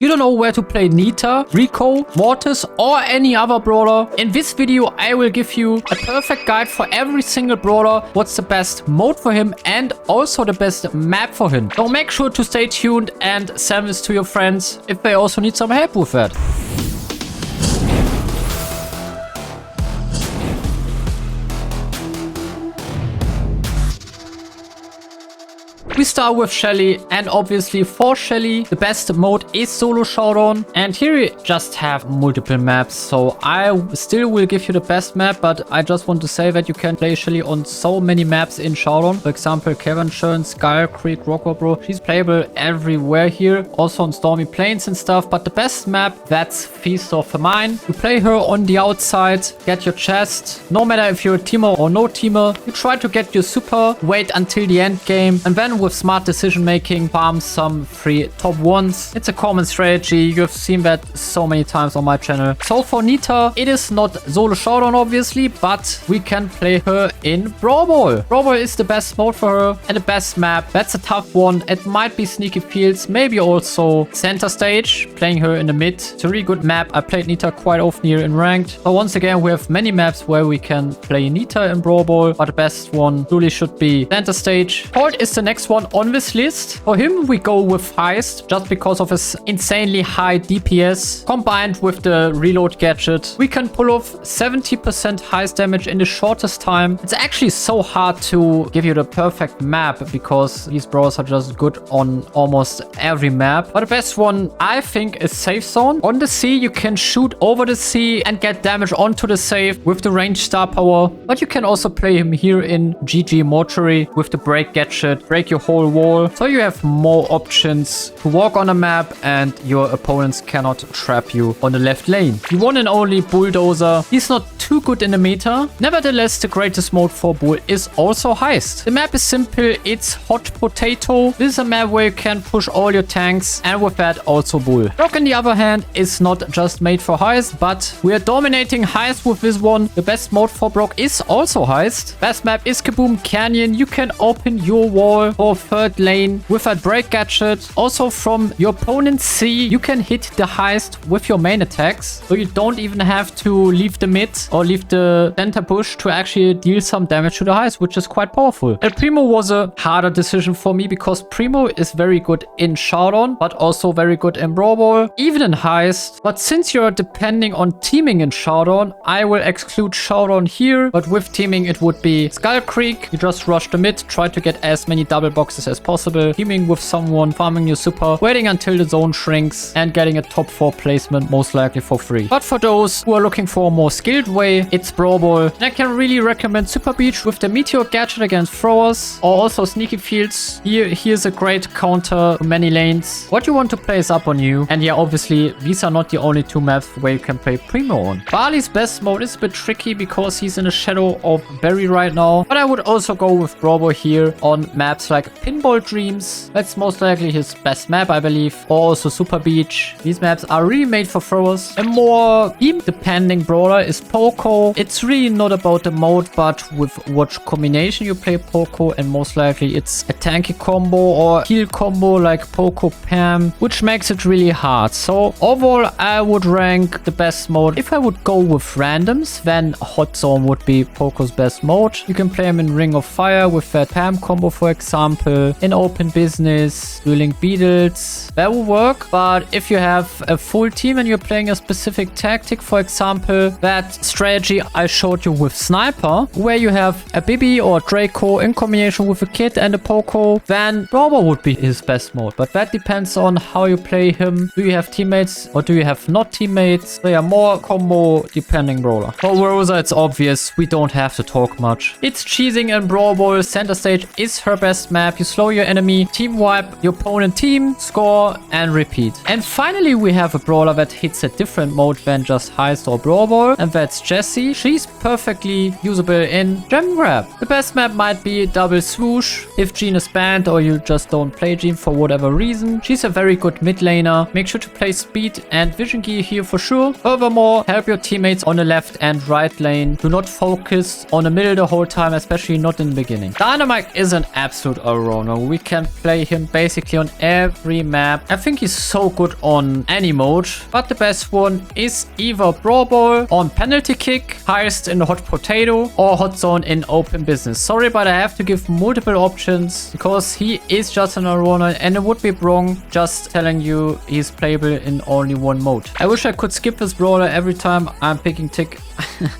You don't know where to play Nita, Rico, Mortis or any other brawler? In this video I will give you a perfect guide for every single brawler, what's the best mode for him and also the best map for him. So make sure to stay tuned and send this to your friends if they also need some help with that. We start with Shelly, and obviously for Shelly the best mode is solo showdown, and here you just have multiple maps, so I still will give you the best map, but I just want to say that you can play Shelly on so many maps in showdown. For example, Cavern, Skull Creek, Rocker Bro, she's playable everywhere here, also on Stormy Plains and stuff, but the best map, that's Feast of the Mine. You play her on the outside, get your chest, no matter if you're a teamer or no teamer, you try to get your super, wait until the end game, and then with smart decision making farm some free top ones. It's a common strategy, you've seen that so many times on my channel. So for Nita, it is not solo showdown obviously, but we can play her in Brawl. Brawl is the best mode for her and the best map. That's a tough one. It might be Sneaky Fields, maybe also Center Stage, playing her in the mid. It's a really good map. I played Nita quite often here in ranked. So once again, we have many maps where we can play Nita in Brawl, but the best one truly should be Center Stage. Colt is the next one on this list. For him, we go with Heist just because of his insanely high DPS. Combined with the reload gadget, we can pull off 70% heist damage in the shortest time. It's actually so hard to give you the perfect map because these brawlers are just good on almost every map. But the best one, I think, is Safe Zone. On the sea, you can shoot over the sea and get damage onto the safe with the range star power. But you can also play him here in GG Mortuary with the break gadget, break your whole wall, so you have more options to walk on a map and your opponents cannot trap you on the left lane. The one and only Bulldozer, he's not too good in the meta. Nevertheless, the greatest mode for Bull is also Heist. The map is simple, it's Hot Potato. This is a map where you can push all your tanks and with that also Bull. Brock on the other hand is not just made for Heist, but we are dominating Heist with this one. The best mode for Brock is also Heist. Best map is Kaboom Canyon. You can open your wall for third lane with a break gadget. Also from your opponent's C, you can hit the Heist with your main attacks. So you don't even have to leave the mid or leave the center push to actually deal some damage to the Heist, which is quite powerful. El Primo was a harder decision for me because Primo is very good in Showdown, but also very good in Brawl, even in Heist. But since you're depending on teaming in Showdown, I will exclude Showdown here. But with teaming, it would be Skull Creek. You just rush the mid, try to get as many double boxes as possible, teaming with someone, farming your super, waiting until the zone shrinks and getting a top 4 placement most likely for free. But for those who are looking for a more skilled way, it's Brawl. And I can really recommend Super Beach with the Meteor gadget against throwers, or also Sneaky Fields. Here's a great counter to many lanes. What you want to play is up on you. And yeah, obviously these are not the only two maps where you can play Primo on. Barley's best mode is a bit tricky because he's in the shadow of Berry right now, but I would also go with Brawl here on maps like Pinball Dreams. That's most likely his best map, I believe. Or also Super Beach. These maps are really made for throwers. A more team-depending brawler is Poco. It's really not about the mode, but with what combination you play Poco, and most likely it's a tanky combo or heal combo like Poco Pam, which makes it really hard. So overall, I would rank the best mode. If I would go with randoms, then Hot Zone would be Poco's best mode. You can play him in Ring of Fire with that Pam combo, for example, in Open Business, Dueling Beetles. That will work, but if you have a full team and you're playing a specific tactic, for example, that strategy I showed you with Sniper, where you have a Bibi or Draco in combination with a Kid and a Poco, then Brawler would be his best mode. But that depends on how you play him. Do you have teammates or do you have not teammates? They are more combo depending brawler. For Rosa, it's obvious. We don't have to talk much. It's cheesing in Brawl. Center Stage is her best map. You slow your enemy, team wipe your opponent team, score and repeat. And finally, we have a brawler that hits a different mode than just Heist or Brawl, and that's Jessie. She's perfectly usable in Gem Grab. The best map might be Double Swoosh if Jean is banned or you just don't play Jean for whatever reason. She's a very good mid laner. Make sure to play Speed and Vision Gear here for sure. Furthermore, help your teammates on the left and right lane. Do not focus on the middle the whole time, especially not in the beginning. Dynamite is an absolute all-round Zone. We can play him basically on every map. I think he's so good on any mode, but the best one is either Brawl Ball on penalty kick, highest in hot potato, or hot zone in open business. Sorry, but I have to give multiple options because he is just an all-rounder, and it would be wrong just telling you he's playable in only one mode. I wish I could skip this brawler every time I'm picking Tick.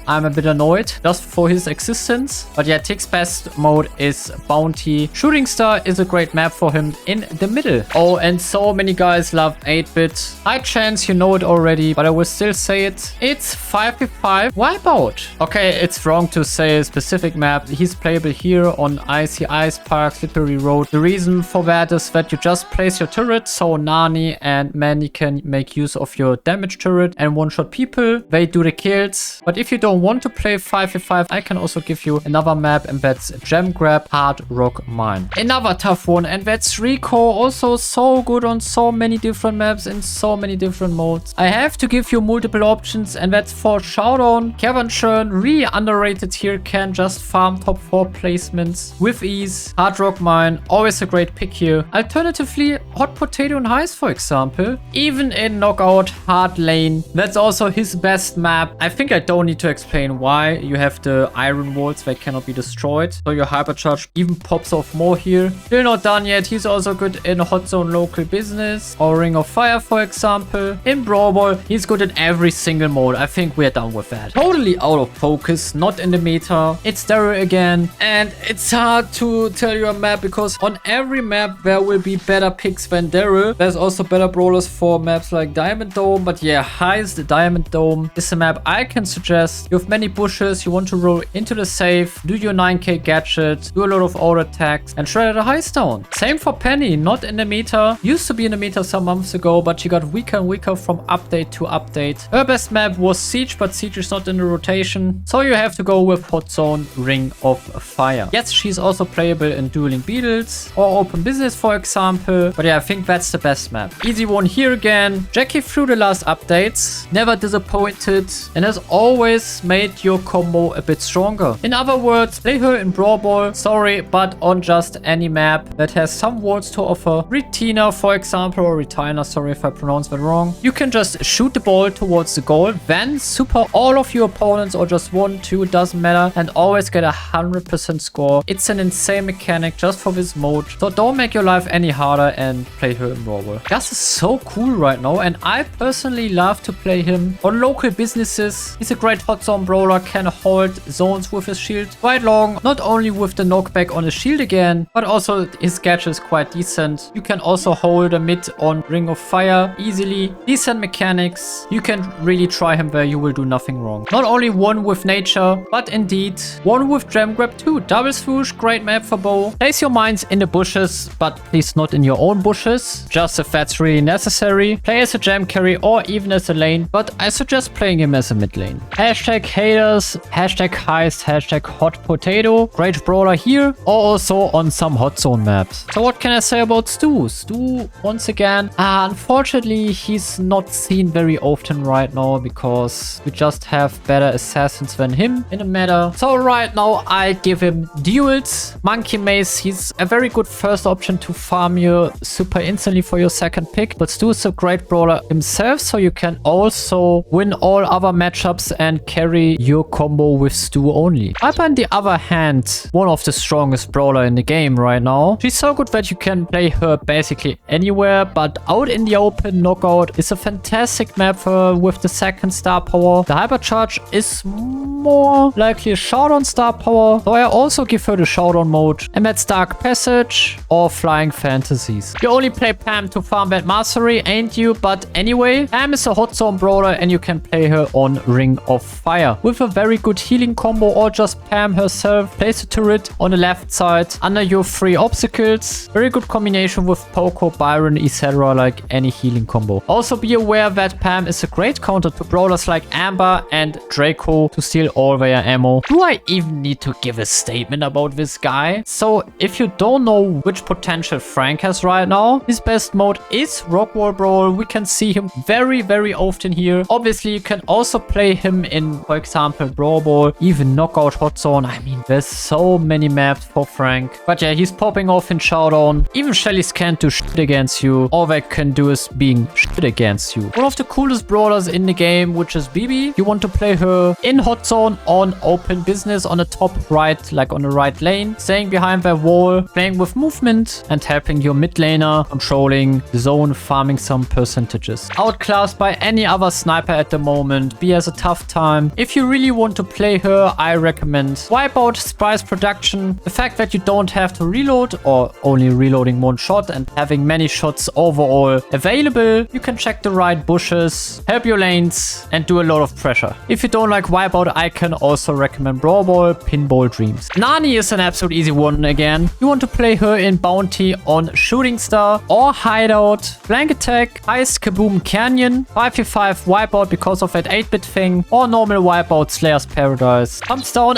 I'm a bit annoyed just for his existence. But yeah, Tick's best mode is Bounty. Shooting Star is a great map for him in the middle. Oh, and so many guys love 8-bit. High chance you know it already, but I will still say it. It's 5v5 Wipeout. Okay, it's wrong to say a specific map. He's playable here on Icy Ice Park, Slippery Road. The reason for that is that you just place your turret, so Nani and Manny can make use of your damage turret and one-shot people. They do the kills. But if you don't want to play 5v5, I can also give you another map, and that's Gem Grab Hard Rock Mine. Another tough one, and that's Rico. Also so good on so many different maps in so many different modes. I have to give you multiple options, and that's for Showdown. Kevin Churn, really underrated here, can just farm top 4 placements with ease. Hard Rock Mine, always a great pick here. Alternatively, Hot Potato and Heist, for example. Even in Knockout, Hard Lane, that's also his best map. I think I don't need to explain why. You have the iron walls that cannot be destroyed, so your hypercharge even pops off more here. Still not done yet. He's also good in hot zone local business or Ring of Fire, for example. In Brawl Ball, he's good in every single mode. I think we're done with that. Totally out of focus, not in the meta. It's Daryl again, and it's hard to tell you a map because on every map there will be better picks than Daryl. There's also better brawlers for maps like Diamond Dome, but yeah, Heist Diamond Dome is a map I can suggest. You have many bushes, you want to roll into the safe, do your 9k gadget, do a lot of auto attacks, and shred the Heist down. Same for Penny, not in the meta. Used to be in the meta some months ago, but she got weaker and weaker from update to update. Her best map was Siege, but Siege is not in the rotation, so you have to go with Hot Zone Ring of Fire. Yes, she's also playable in Dueling Beetles or Open Business, for example, but yeah, I think that's the best map. Easy one here again. Jackie through the last updates, never disappointed, and has always made your combo a bit stronger. In other words, play her in Brawl Ball, sorry, but on just any map that has some words to offer. Retina, for example, or Retina, sorry if I pronounced that wrong. You can just shoot the ball towards the goal, then super all of your opponents, or just 1, 2, doesn't matter, and always get 100% score. It's an insane mechanic just for this mode, so don't make your life any harder and play her in Brawl Ball. Gus is so cool right now, and I personally love to play him on local businesses. He's a great hot zone brawler, can hold zones with his shield quite long, not only with the knockback on his shield again, but also his gadget is quite decent. You can also hold a mid on Ring of Fire easily. Decent mechanics. You can really try him where you will do nothing wrong. Not only one with nature, but indeed one with Gem Grab too. Double swoosh, great map for bow. Place your mines in the bushes, but please not in your own bushes, just if that's really necessary. Play as a gem carry or even as a lane, but I suggest playing him as a mid lane. Hashtag haters, hashtag heist, hashtag hot potato. Great brawler here, or also on some hot zone maps. So what can I say about Stu? Stu, once again, unfortunately, he's not seen very often right now because we just have better assassins than him in the meta. So right now, I give him duels. Monkey Maze, he's a very good first option to farm you super instantly for your second pick. But Stu is a great brawler himself, so you can also win all other matchups and carry your combo with Stu only. Piper, on the other hand, one of the strongest brawler in the game right now. She's so good that you can play her basically anywhere, but out in the open, Knockout is a fantastic map for with the second star power. The hypercharge is more likely a showdown star power, so I also give her the showdown mode, and that's Dark Passage or Flying Fantasies. You only play Pam to farm that mastery, ain't you? But anyway, Pam is a hot zone brawler, and you can play her on Ring of Fire with a very good healing combo, or just Pam herself. Place a turret on the left side under your 3 obstacles. Very good combination with Poco, Byron, etc., like any healing combo. Also be aware that Pam is a great counter to brawlers like Amber and Draco to steal all their ammo. Do I even need to give a statement about this guy? So if you don't know which potential Frank has right now, his best mode is Rockwall Brawl. We can see him very often here. Obviously you can also play him in, for example, Brawl Ball, even Knockout Hot Zone. I mean, there's so many maps for Frank. But yeah, he's popping off in Showdown. Even Shellys can't do shit against you. All they can do is being shit against you. One of the coolest brawlers in the game, which is BB. You want to play her in hot zone on open business on the top right, like on the right lane. Staying behind their wall, playing with movement and helping your mid laner, controlling the zone, farming some percentages. Outclassed by any other sniper at the moment. B has a tough time. If you really want to play her, I recommend Wipeout, Spice Production. The fact that you don't have to reload or only reloading one shot and having many shots overall available. You can check the right bushes, help your lanes and do a lot of pressure. If you don't like Wipeout, I can also recommend Brawl, Pinball Dreams. Nani is an absolute easy one again. You want to play her in Bounty on Shooting Star or Hideout, Blank Attack, Heist, Kaboom, Canyon, 5v5 Wipeout because of that 8-bit thing, or normal Wipeout, Slayer's Paradise. Comes down,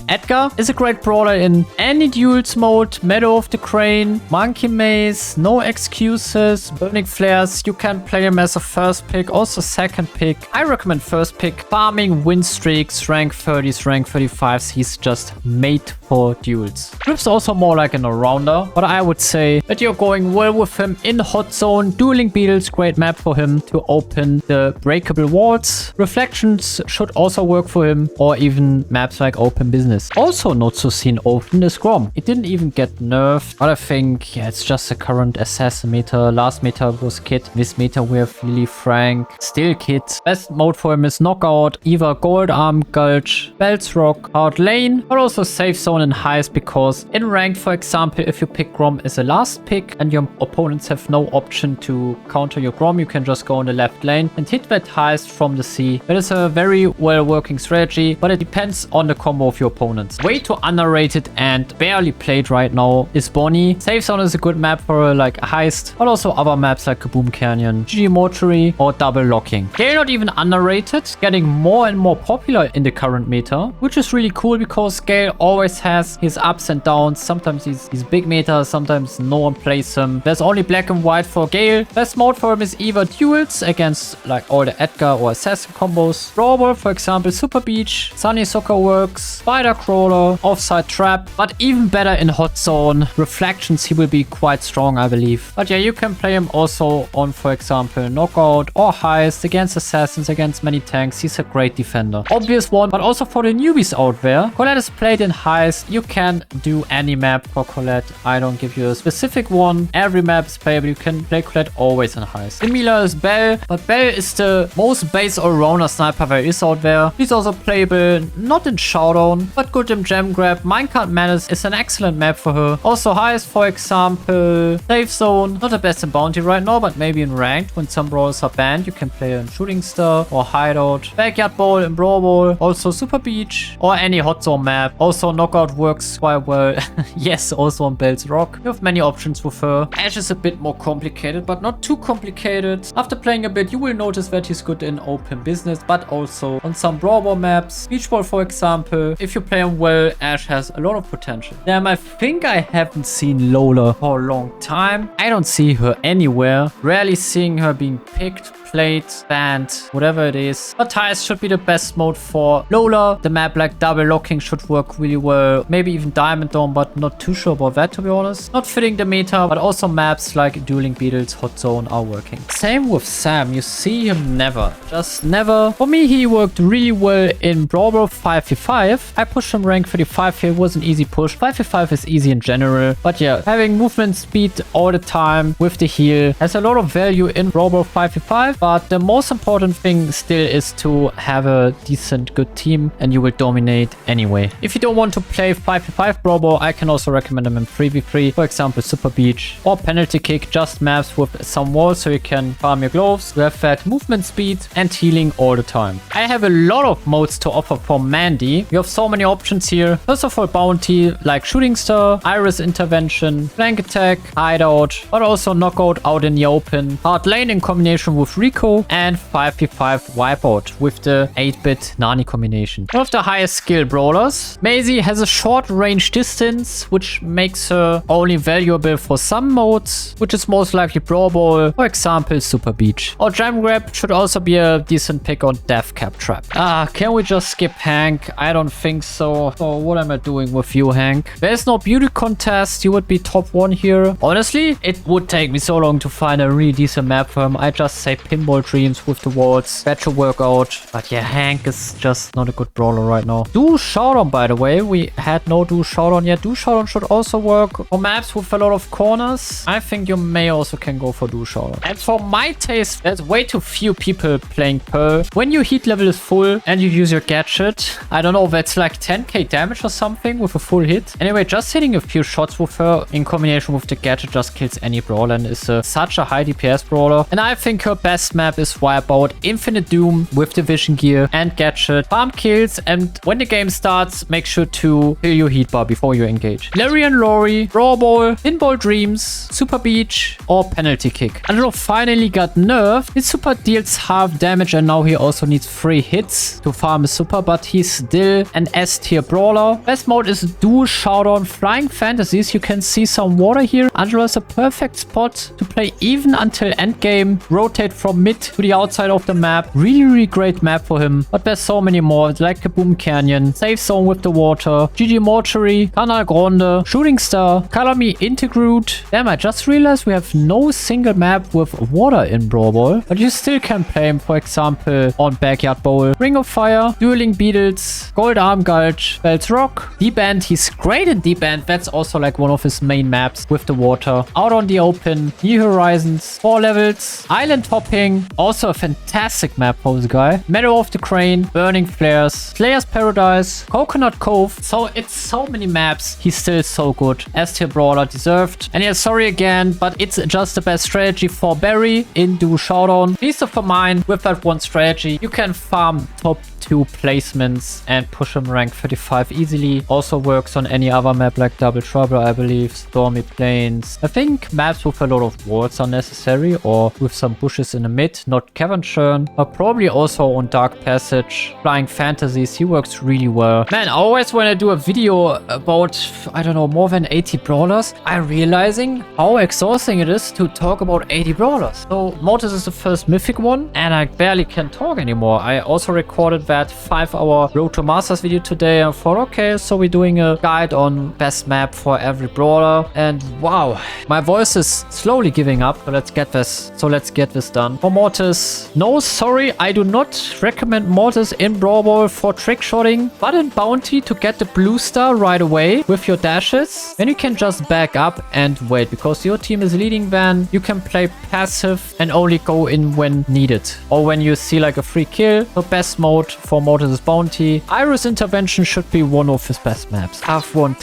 Edgar is a great brawler in any duels mode, Meadow of the Crane, Monkey Maze, no excuses, Burning Flares. You can play him as a first pick, also second pick. I recommend first pick. Farming, win streaks, rank 30s, rank 35s. He's just made for duels. Grip's also more like an all-rounder, but I would say that you're going well with him in hot zone. Dueling Beetles, great map for him to open the breakable walls. Reflections should also work for him, or even maps like open business. Also not so seen often is Grom. It didn't even get nerfed, but I think yeah, it's just the current assassin meta. Last meta was Kit. This meta we have Lily, Frank, still Kit. Best mode for him is Knockout, either Gold Arm, Gulch, Bells Rock, Hard Lane, but also Safe Zone and Heist, because in ranked, for example, if you pick Grom as a last pick and your opponents have no option to counter your Grom, you can just go on the left lane and hit that Heist from the sea. That is a very well working strategy, but it depends on the combo of your opponents. Way too underrated and barely played right now is Bonnie. Safe Zone is a good map for like a Heist, but also other maps like Kaboom Canyon, GG Mortuary, or Double Locking. They're not even underrated, getting more and more popular in the current meta, which is really cool because Gale always has his ups and downs. Sometimes he's big meta, sometimes no one plays him. There's only black and white for Gale. Best mode for him is either duels against like all the Edgar or assassin combos, Brawler, for example, Super Beach, Sunny Soccer Works, Spider Crawler, Offside Trap, but even better in hot zone. Reflections, he will be quite strong, I believe. But yeah, you can play him also on, for example, Knockout or Heist, against assassins, against many tanks. He's a great defender. Obvious one, but also for the newbies out there. Colette is played in Heist. You can do any map for Colette. I don't give you a specific one. Every map is playable. You can play Colette always in Heist. Emila is Bell, but Bell is the most base all-rounder sniper there is out there. He's also playable, not in Showdown, but good in Gem Grab. Minecart Menace is an excellent map for her. Also Heist, for example, Safe Zone. Not the best in Bounty right now, but maybe in Ranked when some brawlers are banned. You can play her in Shooting Star or Hideout. Backyard Ball in Brawl, also Super Beach or any hot zone map. Also Knockout works quite well. Yes, also on Bells Rock. You have many options with her. Ash is a bit more complicated, but not too complicated. After playing a bit, you will notice that he's good in open business, but also on some Brawl maps. Beach Ball, for example. If you play him well, Ash has a lot of potential. Damn, I think I haven't seen Lola for a long time. I don't see her anywhere. Rarely seeing her being picked, played, banned, whatever it is. But Heist should be the best mode for Lola. The map like Double Locking should work really well. Maybe even Diamond Dome, but not too sure about that, to be honest. Not fitting the meta, but also maps like Dueling Beetles, Hot Zone are working. Same with Sam. You see him never. Just never. For me, he worked really well in Brawler 5v5. I pushed him rank 35 here. It was an easy push. 5v5 is easy in general. But yeah, having movement speed all the time with the heal has a lot of value in Brawler 5v5. But the most important thing still is to have a decent, good team, and you will dominate anyway. If you don't want to play 5v5 Brawl, I can also recommend them in 3v3. For example, Super Beach or Penalty Kick, just maps with some walls so you can farm your gloves. You have that movement speed and healing all the time. I have a lot of modes to offer for Mandy. You have so many options here. First of all, Bounty, like Shooting Star, Iris Intervention, Flank Attack, Hideout, but also Knockout out in the open. Hard Lane in combination with Rico, and 5v5 Wipeout with the 8-bit Nani combination. One of the highest skill brawlers. Maisie has a short range distance, which makes her only valuable for some modes, which is most likely Brawl, for example, Super Beach. Or Gem Grab should also be a decent pick on Death Cap Trap. Can we just skip Hank? I don't think so. So what am I doing with you, Hank? There's no beauty beauty contest, you would be top 1 here. Honestly, it would take me so long to find a really decent map for him. I just say Pinball Dreams with the walls. Better workout. But yeah, Hank is just not a good brawler right now. Do Showdown, by the way. We had no Do Showdown yet. Do Showdown should also work for maps with a lot of corners. I think you may also can go for Do Showdown. And for my taste, there's way too few people playing Pearl. When your heat level is full and you use your gadget, I don't know, that's like 10k damage or something with a full hit. Anyway, just hitting a few shots with her in combination with the gadget just kills any brawler and is such a high DPS brawler. And I think her best map is Wipeout, Infinite Doom with the vision gear and gadget. Farm kills, and when the game starts, make sure to fill your heat bar before you engage. Larry and Lori, Brawl Ball, Pinball Dreams, Super Beach, or Penalty Kick. Angelo finally got nerfed. His super deals half damage and now he also needs 3 hits to farm his super, but he's still an S tier brawler. Best mode is Do Showdown Flying Fantasies. You can see some water here. Angelo is a perfect spot to play even until endgame. Rotate from mid to the outside of the map. Really great map for him. But there's so many more, like Kaboom Canyon, Safe Zone with the water, GG Mortuary, Canal Grande, Shooting Star, Color Me Integroot. Damn, I just realized we have no single map with water in Brawl Ball, but you still can play him, for example, on Backyard Bowl, Ring of Fire, Dueling Beetles, Gold Arm Gulch, Bells Rock, Deep End. He's great in Deep End. That's also like one of his main maps with the water. Out on the Open, New Horizons, 4 levels, Island Hopping, also a fantastic map for this guy. Meadow of the Crane, Burning Flares, Slayer's Paradise, Coconut Cove. So it's so many maps. He's still so good. S tier brawler deserved. And yeah, sorry again, but it's just the best strategy for Barry in Do Showdown. Peace of mind with that one strategy. You can farm top 2 placements and push him rank 35 easily. Also works on any other map like Double Trouble, I believe, Stormy Plains. I think maps with a lot of walls are necessary, or with some bushes in the mid, not Cavern Churn, but probably also on Dark Passage. Flying Fantasies, he works really well. Man, always when I do a video about, I don't know, more than 80 brawlers, I'm realizing how exhausting it is to talk about 80 brawlers. So Mortis is the first mythic one, and I barely can talk anymore. I also recorded that 5-hour Road to Masters video today and thought, okay, so we're doing a guide on best map for every brawler, and wow, my voice is slowly giving up. So let's get this done. For Mortis, no, sorry, I do not recommend Mortis in Brawl Ball for trick shotting, but in Bounty to get the blue star right away with your dashes. Then you can just back up and wait, because your team is leading. Then you can play passive and only go in when needed, or when you see like a free kill. So best mode for Mortis' Bounty. Iris Intervention should be one of his best maps. Tough one.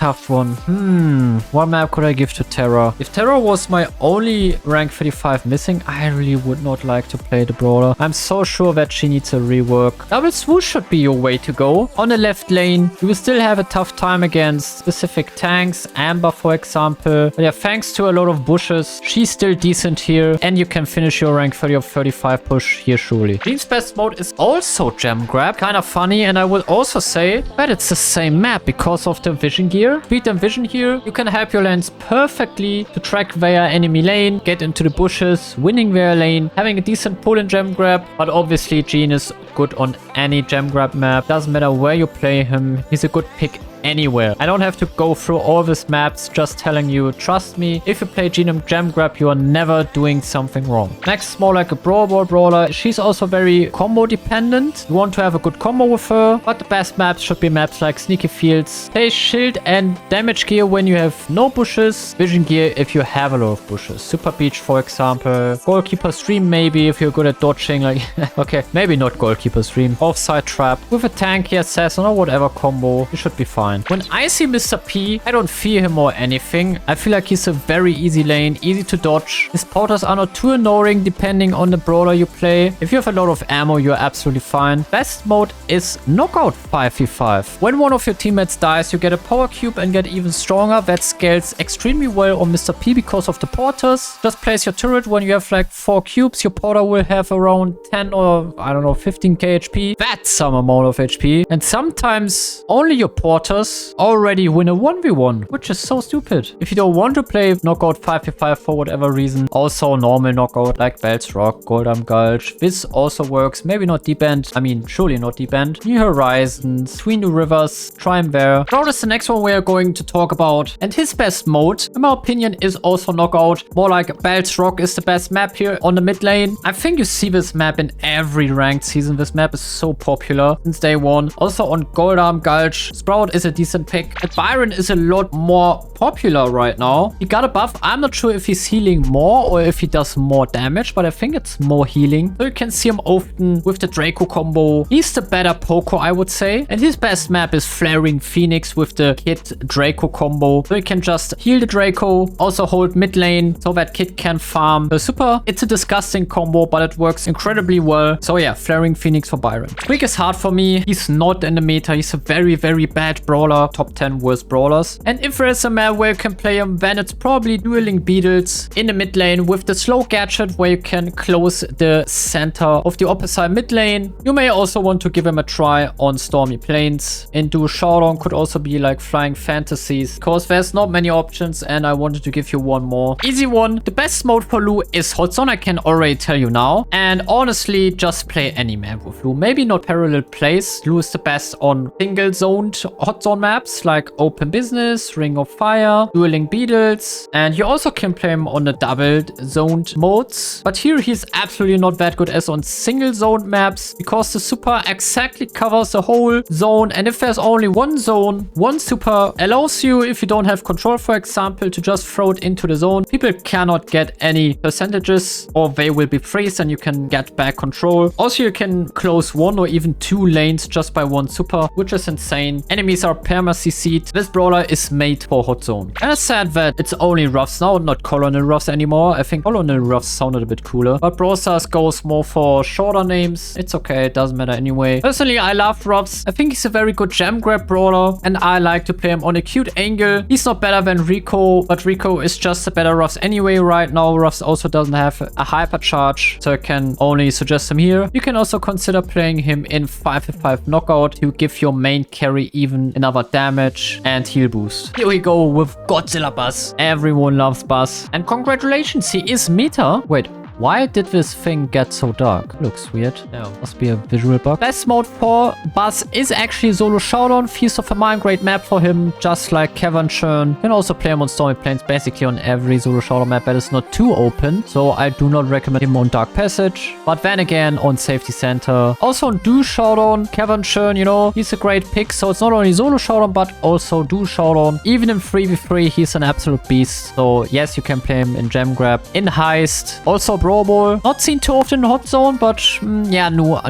What map could I give to Terra? If Terra was my only rank 35 missing, I really would not like to play the brawler. I'm so sure that she needs a rework. Double Swoosh should be your way to go. On the left lane, you will still have a tough time against specific tanks. Amber, for example. But yeah, thanks to a lot of bushes, she's still decent here, and you can finish your rank 30 of 35 push here surely. Jean's best mode is also Gem Grab. Kind of funny, and I would also say that it's the same map because of the vision gear. Speed and vision here, you can help your lanes perfectly to track their enemy lane, get into the bushes, winning their lane, having a decent pull in Gem Grab. But obviously Jean is good on any Gem Grab map. Doesn't matter where you play him, he's a good pick anywhere. I don't have to go through all these maps, just telling you, trust me, if you play Genome Gem Grab, you are never doing something wrong. Next is more like a Brawl Ball brawler. She's also very combo dependent. You want to have a good combo with her, but the best maps should be maps like Sneaky Fields. Play shield and damage gear when you have no bushes, vision gear if you have a lot of bushes. Super Beach, for example. Goalkeeper Stream maybe if you're good at dodging, like okay, maybe not Goalkeeper Stream. Offside Trap with a tanky assassin or whatever combo, you should be fine. When I see Mr. P, I don't fear him or anything. I feel like he's a very easy lane, easy to dodge. His porters are not too annoying depending on the brawler you play. If you have a lot of ammo, you're absolutely fine. Best mode is Knockout 5v5. When one of your teammates dies, you get a power cube and get even stronger. That scales extremely well on Mr. P because of the porters. Just place your turret when you have like 4 cubes. Your porter will have around 10 or I don't know 15k HP. That's some amount of HP. And sometimes only your porters Rivers already win a 1v1, which is so stupid. If you don't want to play knockout 5v5 for whatever reason, also normal knockout like Belts Rock, Goldam Gulch, this also works. Maybe not deep end. I mean, surely not deep end. New Horizons, Between the Rivers, Triumvir. Brawl is the next one we are going to talk about. And his best mode, in my opinion, is also knockout. More like Belts Rock is the best map here on the mid lane. I think you see this map in every ranked season. This map is so popular since day one. Also on Goldam Gulch, Sprout is a decent pick. And Byron is a lot more popular right now. He got a buff. I'm not sure if he's healing more or if he does more damage, but I think it's more healing. So you can see him often with the Draco combo. He's the better Poco, I would say. And his best map is Flaring Phoenix with the Kid Draco combo. So you can just heal the Draco, also hold mid lane so that Kid can farm the super. It's a disgusting combo, but it works incredibly well. So yeah, Flaring Phoenix for Byron. Squeak is hard for me. He's not in the meta. He's a very, very bad brawler. Top 10 worst brawlers. And if there's a map where you can play him, then it's probably Dueling Beetles in the mid lane with the slow gadget where you can close the center of the opposite mid lane. You may also want to give him a try on Stormy Plains. Into Showdown could also be like Flying Fantasies, because there's not many options and I wanted to give you one more. Easy one. The best mode for Lu is Hot Zone, I can already tell you now. And honestly, just play any map with Lu. Maybe not parallel plays. Lu is the best on single zoned Hot Zone maps like Open Business, Ring of Fire, Dueling Beetles. And you also can play him on the doubled zoned modes. But here he's absolutely not that good as on single zoned maps, because the super exactly covers the whole zone. And if there's only one zone, one super allows you, if you don't have control, for example, to just throw it into the zone. People cannot get any percentages or they will be freeze and you can get back control. Also, you can close one or even two lanes just by one super, which is insane. Enemies are perma-CC'd. This brawler is made for Hot Zone. And I said that it's only Ruffs now, not Colonel Ruffs anymore. I think Colonel Ruffs sounded a bit cooler. But Brawl Stars goes more for shorter names. It's okay, it doesn't matter anyway. Personally, I love Ruffs. I think he's a very good gem grab brawler and I like to play him on a cute angle. He's not better than Rico, but Rico is just a better Ruffs anyway right now. Ruffs also doesn't have a hyper charge, so I can only suggest him here. You can also consider playing him in 5v5 knockout to give your main carry even another damage and heal boost. Here we go with Godzilla Buzz. Everyone loves Buzz. And congratulations, he is meta. Wait, why did this thing get so dark? Looks weird. No, must be a visual bug. Best mode for Buzz is actually Solo Showdown. Feast of Famine, great map for him, just like Cavern Churn. You can also play him on Stormy Plains, basically on every Solo Showdown map that is not too open. So I do not recommend him on Dark Passage. But then again, on Safety Center. Also on Do Showdown, Cavern Churn, you know, he's a great pick. So it's not only Solo Showdown, but also Do Showdown. Even in 3v3, he's an absolute beast. So yes, you can play him in Gem Grab, in Heist, also Brawl Ball. Not seen too often in Hot Zone, but yeah, no.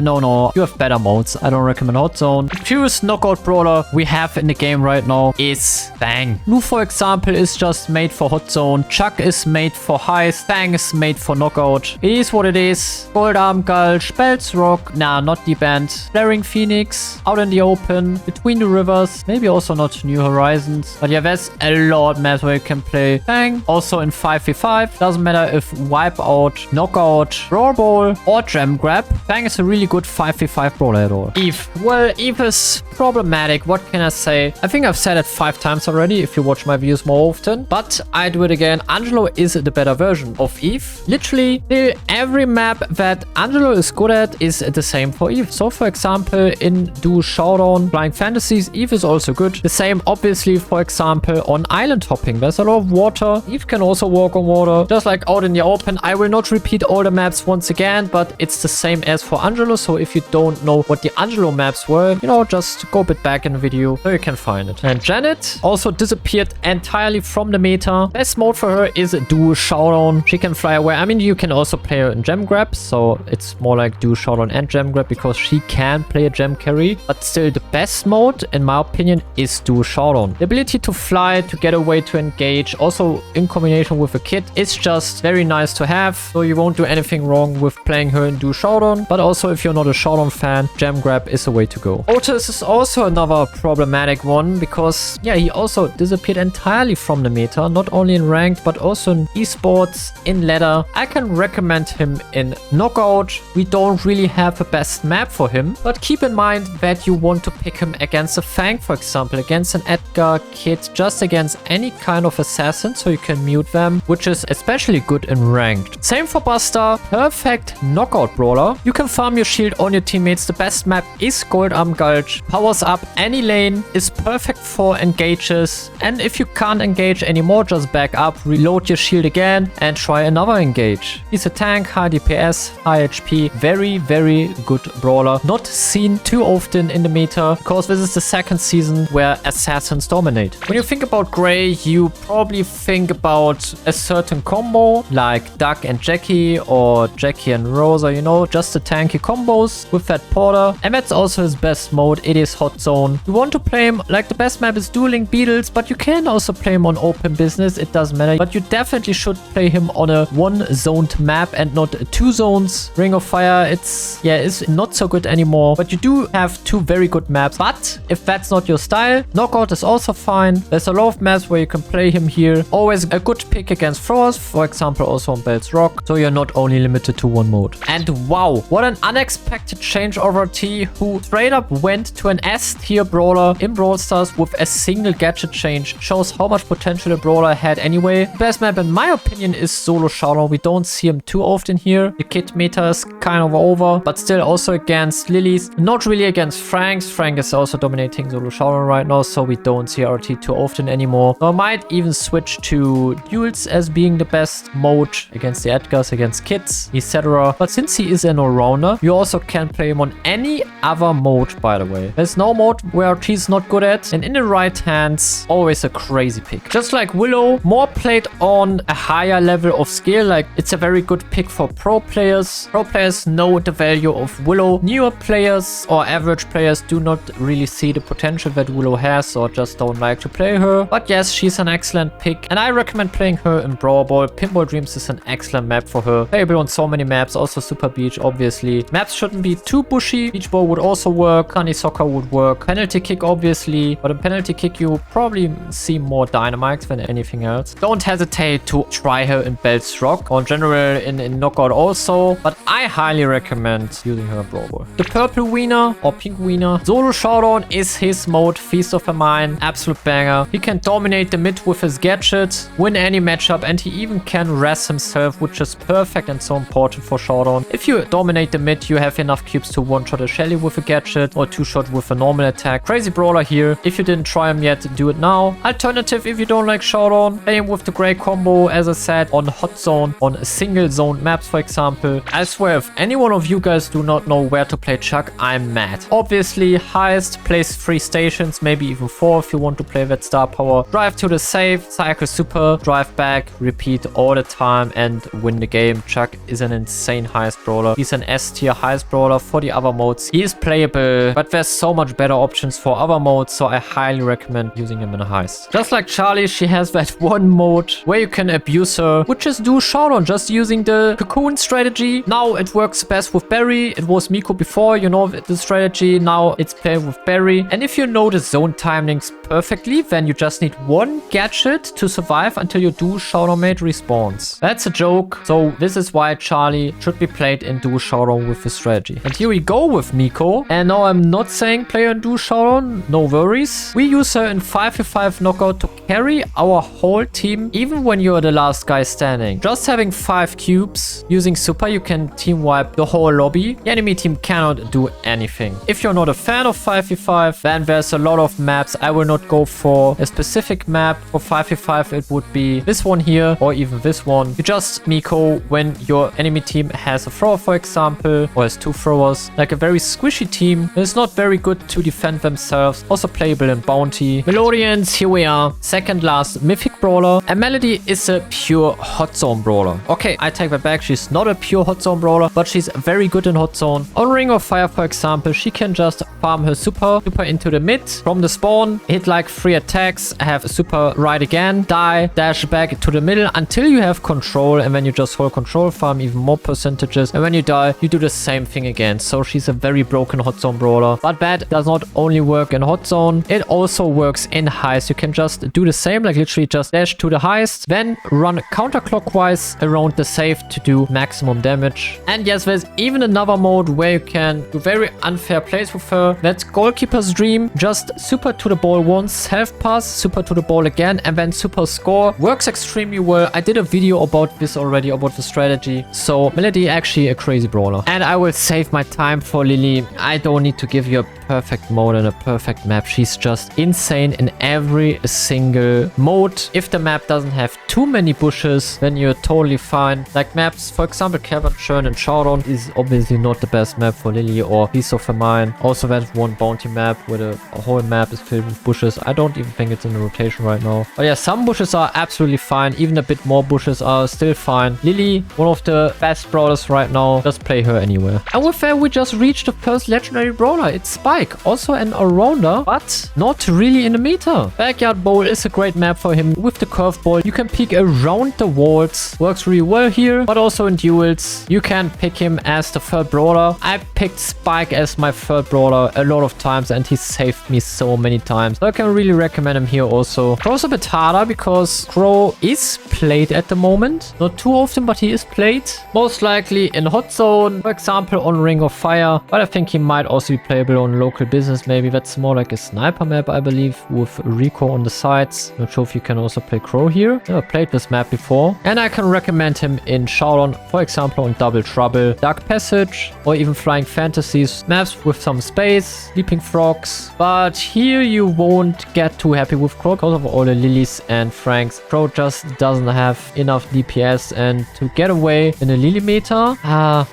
You have better modes. I don't recommend Hot Zone. The purest knockout brawler we have in the game right now is Fang. Lu, for example, is just made for Hot Zone. Chuck is made for Heist. Fang is made for knockout. It is what it is. Goldam Gulch, Belts Rock. Nah, not deep end. Flaring Phoenix, out in the open, Between the Rivers. Maybe also not New Horizons. But yeah, there's a lot of maps where you can play Fang. Also in 5v5. Doesn't matter if Wipeout, Knockout, Brawl Ball, or Gem Grab. Fang is a really good 5v5 brawler at all. Eve. Well, Eve is problematic. What can I say? I think I've said it 5 times already if you watch my videos more often. But I do it again. Angelo is the better version of Eve. Literally, every map that Angelo is good at is the same for Eve. So, for example, in Do Showdown, Flying Fantasies, Eve is also good. The same, obviously, for example, on island hopping. There's a lot of water. Eve can also walk on water. Just like out in the open. I will not repeat all the maps once again, but it's the same as for Angelo. So if you don't know what the Angelo maps were, you know, just go a bit back in the video so you can find it. And Janet also disappeared entirely from the meta. Best mode for her is Do Showdown. She can fly away. I mean, you can also play her in Gem Grab, so it's more like Do Showdown and Gem Grab because she can play a gem carry. But still, the best mode, in my opinion, is Do Showdown. The ability to fly, to get away, to engage, also in combination with a kit, is just very nice to have. So you won't do anything wrong with playing her in duo showdown. But also if you're not a showdown fan, gem grab is the way to go. Otis is also another problematic one because yeah, he also disappeared entirely from the meta, not only in ranked but also in esports, in ladder. I can recommend him in knockout. We don't really have a best map for him, but keep in mind that you want to pick him against a Fang, for example, against an Edgar, Kid, just against any kind of assassin so you can mute them, which is especially good in ranked. Same for Buster, perfect knockout brawler. You can farm your shield on your teammates. The best map is Gold Arm Gulch, powers up any lane, is perfect for engages, and if you can't engage anymore, just back up, reload your shield again and try another engage. He's a tank, high DPS, high HP, very good brawler. Not seen too often in the meta because this is the second season where assassins dominate. When you think about Gray, you probably think about a certain combo like Duck and Jackie or Jackie and Rosa, you know, just the tanky combos with that Porter, and that's also his best mode. It is Hot Zone. You want to play him like the best map is Dueling Beetles, but you can also play him on open business, it doesn't matter, but you definitely should play him on a one zoned map and not two zones. Ring of Fire, it's not so good anymore, but you do have two very good maps. But if that's not your style, Knockout is also fine. There's a lot of maps where you can play him here. Always a good pick against throwers, for example also on Bell's Rock, so you're not only limited to one mode. And wow, what an unexpected change over T, who straight up went to an S tier brawler in Brawl Stars with a single gadget change. Shows how much potential the brawler had anyway. The best map in my opinion is Solo Showdown. We don't see him too often here. The kit meta is kind of over, but still also against Lilies. Not really against Franks. Frank is also dominating Solo Showdown right now, so we don't see RT too often anymore. So I might even switch to duels as being the best mode against the Edgars, against kits, etc. But since he is an all-rounder, you also can play him on any other mode, by the way. There's no mode where RT is not good at, and in the right hands, always a crazy pick. Just like Willow, more played on a higher level of skill, like it's a very good pick for pro players. Pro players know the value of Willow. Newer players or average players do not really see the potential that Willow has or just don't like to play her. But yes, she's an excellent pick, and I recommend playing her in Brawl Ball. Pinball Dreams is an excellent map for her. Playable on so many maps, also Super Beach, obviously. Maps shouldn't be too bushy. Beach Ball would also work. Sunny Soccer would work. Penalty Kick, obviously. But in Penalty Kick, you probably see more dynamites than anything else. Don't hesitate to try her in Bell's Rock, or in general in Knockout also. But I highly recommend using her in Brawl Ball. The purple wiener or pink wiener, Solo Showdown is his mode. Feast of the Mind, absolute banger. He can dominate the mid with his gadget, win any matchup, and he even can res himself, which is perfect and so important for Showdown. If you dominate the mid, you have enough cubes to one-shot a Shelly with a gadget or two-shot with a normal attack. Crazy brawler here. If you didn't try him yet, do it now. Alternative, if you don't like Showdown, play him with the Grey combo, as I said, on Hot Zone, on single zone maps, for example. I swear, if any one of you guys do not know where to play Chuck, I'm mad. Obviously, highest, place 3 stations, maybe even 4 if you want to play that star power. Drive to the save, cycle super, drive back, repeat all the time and win the game. Chuck is an insane highest brawler. He's an S tier highest brawler for the other modes. He is playable, but there's so much better options for other modes, so I highly recommend using him in a heist. Just like Charlie, she has that one mode where you can abuse her, which is do Showdown just using the cocoon strategy. Now it works best with Barry. It was Miko before, you know the strategy. Now it's played with Barry. And if you know the zone timings perfectly, then you just need one gadget to survive until your duo Showdown mate respawns. That's a joke. So this is why Charlie should be played in duo Showdown with this strategy. And here we go with Miko. And no, I'm not saying play in duo Showdown, no worries. We use her in 5v5 knockout to carry our whole team, even when you're the last guy standing. Just having 5 cubes, using super, you can team wipe the whole lobby. The enemy team cannot do anything. If you're not a fan of 5v5, then there's a lot of maps. I will not go for a specific map. For 5v5, it would be this one here, or even this one. You just Miko when your enemy team has a thrower, for example, or has 2 throwers. Like a very squishy team. It's not very good to defend themselves. Also playable in Bounty. Melodians, here we are. Second last Mythic Brawler. And Melody is a pure Hot Zone Brawler. Okay, I take that back. She's not a pure Hot Zone Brawler, but she's very good in Hot Zone. On Ring of Fire, for example, she can just farm her super into the mid. From the spawn, hit like 3 attacks, have a super right again, die, dash back to the middle until you have control, and then you just soul control farm even more percentages. And when you die, you do the same thing again. So she's a very broken hot zone brawler. But that does not only work in hot zone, it also works in heist. You can just do the same, like literally just dash to the heist, then run counterclockwise around the safe to do maximum damage. And yes, there's even another mode where you can do very unfair plays with her. That's Goalkeeper's Dream. Just super to the ball once, health pass, super to the ball again, and then super score. Works extremely well. I did a video about this already, about the strategy. So Melody actually a crazy brawler. And I will save my time for Lily. I don't need to give you a perfect mode and a perfect map. She's just insane in every single mode. If the map doesn't have too many bushes, then you're totally fine. Like maps, for example, Cavern Churn and Showdown is obviously not the best map for Lily, or Piece of a Mine. Also, that one bounty map where the whole map is filled with bushes. I don't even think it's in the rotation right now. But yeah, some bushes are absolutely fine. Even a bit more bushes are still fine. Lily, one of the best brawlers right now. Just play her anywhere. And with that, we just reached the first legendary brawler. It's Spike. Also an all-rounder, but not really in the meta. Backyard Bowl is a great map for him. With the curveball, you can peek around the walls. Works really well here, but also in duels. You can pick him as the third brawler. I picked Spike as my third brawler a lot of times, and he saved me so many times. So I can really recommend him here also. Crow's a bit harder because Crow is played at the moment. Not too often, but he is played. Most likely in hot zone, for example, on Ring of Fire. But I think he might also be playable on local business. Maybe that's more like a sniper map, I believe, with Rico on the sides. Not sure if you can also play Crow here. Never played this map before. And I can recommend him in Showdown, for example, on Double Trouble, Dark Passage, or even Flying Fantasies. Maps with some space, Leaping Frogs. But here you won't get too happy with Crow because of all the Lilies and Franks. Crow just doesn't have enough DPS, and to get away in a Lily meta,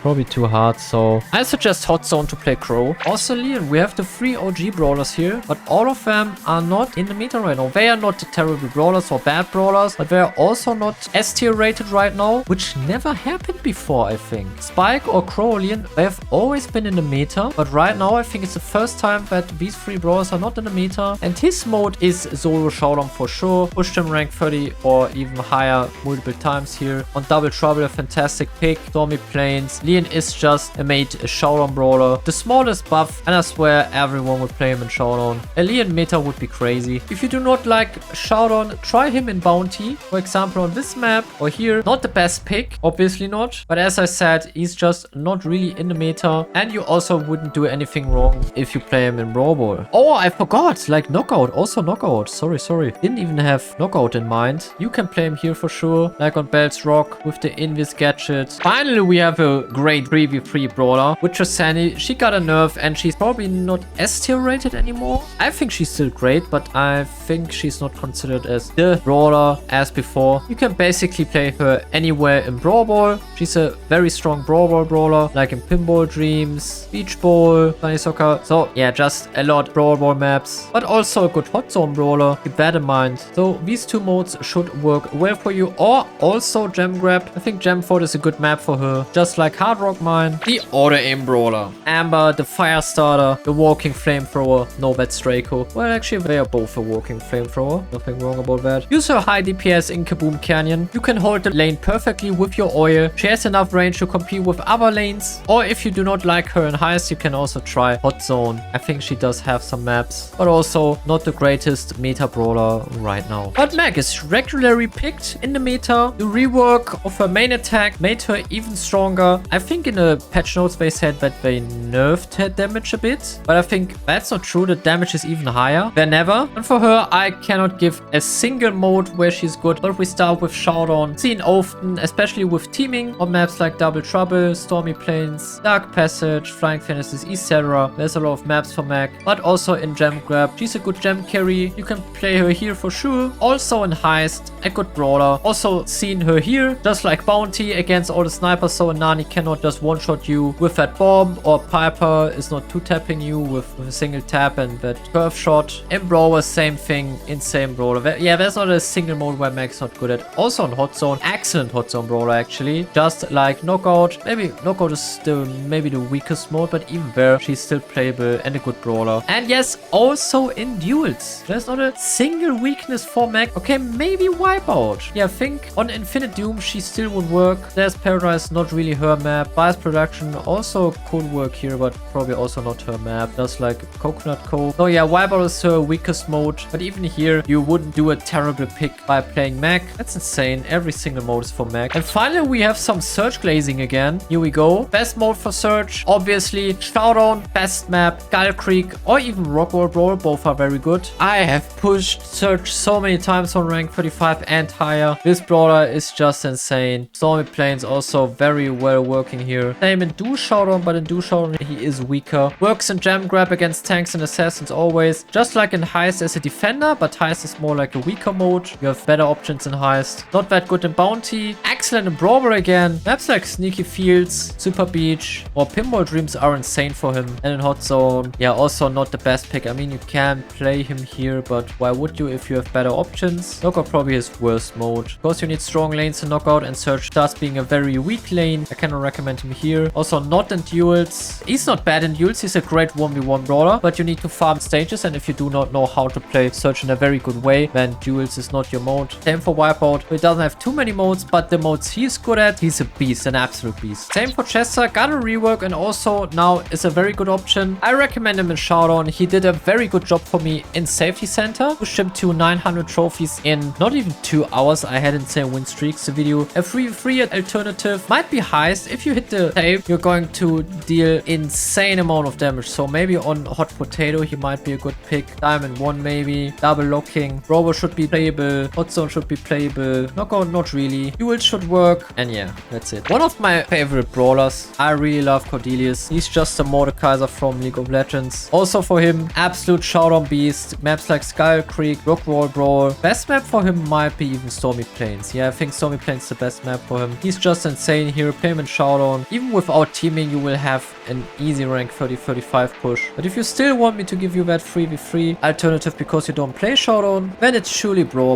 probably too hard. So I suggest hot zone to play Crow. Also, Leon, we have the 3 OG brawlers here, but all of them are not in the meta right now. They are not the terrible brawlers or bad brawlers, but they are also not S tier rated right now, which never happened before, I think. Spike or Crow, Leon, they have always been in the meta, but right now I think it's the first time that these 3 brawlers are not in the meta. And his mode is solo showdown for sure. Pushed him rank 30 or even higher multiple times here. On Double Trouble, a fantastic pick. Stormy Plains. Leon is just a made showdown brawler. The smallest buff, and I swear everyone would play him in Showdown. A Leon meta would be crazy. If you do not like Showdown, try him in Bounty. For example, on this map or here. Not the best pick, obviously not. But as I said, he's just not really in the meta. And you also wouldn't do anything wrong if you play him in Brawl Ball. Oh, I forgot. Like Knockout. Also Knockout. Sorry. Didn't even have Knockout in mind. You can play him here for sure. Like on Bell's Rock with the Invis gadget. Finally, we have a great 3v3 brawler. With Sandy. She got a nerf and she's probably not S tier rated anymore. I think she's still great, but I think she's not considered as the brawler as before. You can basically play her anywhere in Brawl Ball. She's a very strong Brawl Ball brawler, like in Pinball Dreams, Beach Ball, Sunny Soccer. So yeah, just a lot Brawl Ball maps, but also a good hot zone brawler. Keep that in mind. So these 2 modes should work well for you, or also Gem Grab. I think Gem Fort is a good map for her, just like Hard Rock Mine. The Auto Aim Brawler. Amber, the Fire Starter, the Walking Flamethrower. No, that's Draco. Well, actually, they are both a Walking Flamethrower. Nothing wrong about that. Use her high DPS in Kaboom Canyon. You can hold the lane perfectly with your oil. She has enough range to compete with other lanes. Or if you do not like her in Heist, you can also try Hot Zone. I think she does have some maps, but also not the greatest meta brawler right now. But Meg is regularly picked in the meta. The rework of her main attack made her even stronger. I think in the patch notes they said that they nerfed her damage a bit, but I think that's not true. The damage is even higher than ever. And for her, I cannot give a single mode where she's good. But we start with Showdown. Seen often, especially with teaming on maps like Double Trouble, Stormy Plains, Dark Passage, Flying Fantasies, etc. There's a lot of maps for Meg, but also in Gem Grab. She's a good gem carry. You can play her here for sure. Also in Heist, a good brawler. Also seen her here, just like Bounty against all the snipers, so Nani cannot just one-shot you with that bomb, or Piper is not two-tapping you with a single tap and that curve shot. In Brawler, same thing, insane brawler. Yeah, there's not a single mode where Meg's not good at. Also on Hot Zone, excellent Hot Zone brawler actually. Just like Knockout. Maybe Knockout is still maybe the weakest mode, but even there, she's still playable and a good brawler. And yes, also in duels. There's not a single weakness for Meg. Okay, maybe Wipeout. Yeah, I think on Infinite Doom, she's still would work. There's Paradise, not really her map. Bias Production also could work here, but probably also not her map. Just like Coconut Cove. So yeah, Wipeout is her weakest mode. But even here, you wouldn't do a terrible pick by playing Mac. That's insane. Every single mode is for Mac. And finally, we have some Search Glazing again. Here we go. Best mode for Search, obviously Showdown, best map, Skull Creek, or even Rockwall Brawl. Both are very good. I have pushed Search so many times on rank 35 and higher. This Brawler is just insane. Stormy Plains also very well working here. Same in Do Showdown, but in Do Showdown he is weaker. Works in Gem Grab against tanks and assassins always. Just like in Heist as a defender, but Heist is more like a weaker mode. You have better options in Heist. Not that good in Bounty. Excellent in Brawler again. Maps like Sneaky Fields, Super Beach, or Pinball Dreams are insane for him. And in Hot Zone, yeah, also not the best pick. I mean, you can play him here, but why would you if you have better options? Knockout probably his worst mode. Of course, you need strong lanes in Knockout, and Search thus being a very weak lane. I cannot recommend him here. Also not in duels. He's not bad in duels. He's a great 1v1 Brawler, but you need to farm stages, and if you do not know how to play Search in a very good way, then duels is not your mode. Same for Wipeout. He doesn't have too many modes, but the modes he's good at, he's a beast, an absolute beast. Same for Chester. Got a rework, and also now is a very good option. I recommend him in Showdown. He did a very good job for me in Safety Center. Pushed him to 900 trophies in not even 2 hours. I had insane win streaks. The video, a free alternative, might be Heist. If you hit the tape, you're going to deal insane amount of damage. So maybe on Hot Potato, he might be a good pick. Diamond 1 maybe. Double locking. Brawler should be playable. Hot Zone should be playable. Knockout, not really. Duel should work. And yeah, that's it. One of my favorite Brawlers. I really love Cordelius. He's just a Mordekaiser from League of Legends. Also for him, absolute Showdown beast. Maps like Skull Creek, Rockwall Brawl. Best map for him might be even Stormy Plains. Yeah, I think Stormy Plains is the best map for him. He's just insane here. Play him in Showdown. Even without teaming, you will have an easy rank 30-35 push. But if you still want me to give you that 3v3 alternative because you don't play Showdown, then it's surely Brawl.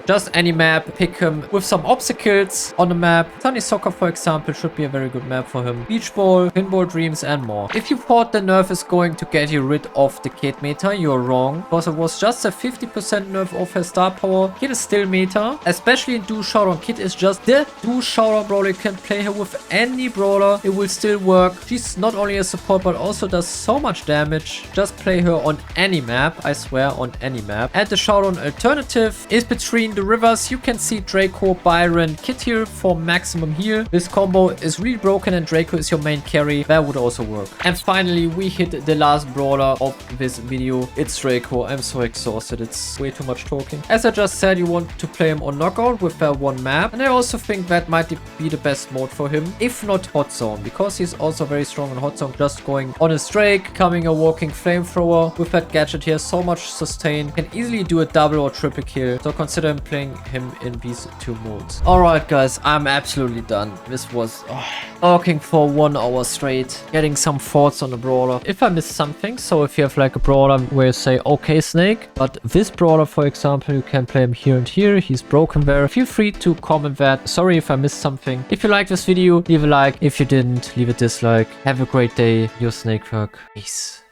Just any map, pick him with some obstacles on the map. Sunny Soccer, for example, should be a very good map for him. Beach Ball, Pinball Dreams, and more. If you thought the nerf is going to get you rid of the Kate meta, you're wrong, because it was just a 50% nerf of her star power. Kit is still meta, especially in Do Showdown. Kit is just the Do Showdown Brawler. You can play her with any Brawler, it will still work. She's not only a support, but also does so much damage. Just play her on any map, I swear, on any map. And the Showdown alternative is between the rivers. You can see Draco, Byron, Kit here for maximum heal. This combo is really broken and Draco is your main carry. That would also work. And finally, we hit the last Brawler of this video. It's Draco. I'm so exhausted. It's way too much talking. As I just said, you want to play him on Knockout with that one map. And I also think that might be the best mode for him, if not Hot Zone, because he's also very strong in Hot Zone. Just going on his Drake, coming a walking flamethrower with that gadget here, so much sustain. Can easily do a double or triple kill. So consider playing him in these two modes. Alright guys, I'm absolutely done. This was talking for 1 hour straight, getting some thoughts on the Brawler. If I missed something, so if you have like a Brawler where you say, okay Snake, but this Brawler for example, you can play him here and here, he's broken there, feel free to comment that. Sorry if I missed something. If you liked this video, leave a like. If you didn't, leave a dislike. Have a great day. Your SnakeThug. Peace.